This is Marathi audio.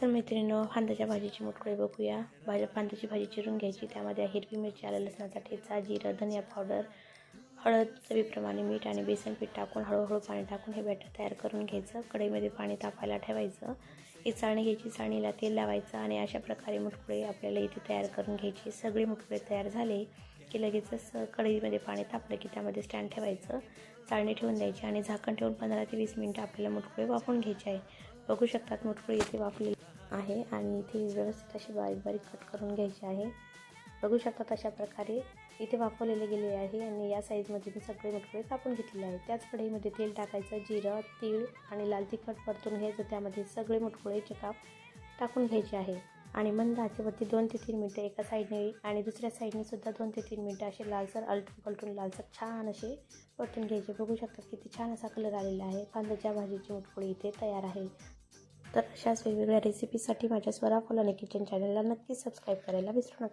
तर मैत्रिणींनो, फांद्याच्या भाजीची मुटकुळे बघूया. फांद्याची भाजी चिरून घ्यायची. त्यामध्ये हिरवी मिरची, आलं लसणाचा ठेचा, जिरं, धनिया पावडर, हळद, चवीप्रमाणे मीठ आणि बेसन पीठ टाकून हळूहळू पाणी टाकून हे बॅटर तयार करून घ्यायचं. कढईमध्ये पाणी तापायला ठेवायचं. ही चाळणी घ्यायची, चाळणीला तेल लावायचं आणि अशा प्रकारे मुटकुळे आपल्याला इथे तयार करून घ्यायची. सगळे मुटकुळे तयार झाले की लगेचच कढईमध्ये पाणी तापलं की त्यामध्ये स्टँड ठेवायचं, चाळणी ठेवून द्यायची आणि झाकण ठेवून 15 ते 20 मिनिटं आपल्याला मुटकुळे वाफवून घ्यायचे आहे. बघू शकतात मुटकुळे इथे वाफले आहे आणि इथे व्यवस्थित अशी बारीक बारीक कट करून घ्यायची आहे. बघू शकतात अशा प्रकारे इथे वाफवलेले गेले आहे आणि या साईजमध्ये मी सगळे मुटकुळे कापून घेतलेले आहेत. त्याच कढईमध्ये तेल टाकायचं, जिरं, तीळ आणि लाल तिखट परतून घ्यायचं. त्यामध्ये सगळे मुटकुळेचे काप टाकून घ्यायचे आहे आणि मंद आचेवरती 2 ते 3 मिनटं एका साईडने आणि दुसऱ्या साईडने सुद्धा 2 ते 3 मिनटं असे लालसर आलटून पलटून लालसर छान असे परतून घ्यायचे. बघू शकतात किती छान असा कलर आलेला आहे. फांद्याच्या भाजीची मुटकुळे इथे तयार आहे. तर अशाच वेगवेगळ्या रेसिपीसाठी माझ्या स्वरा फुलाने किचन चॅनलला नक्की सबस्क्राईब करायला विसरू नका.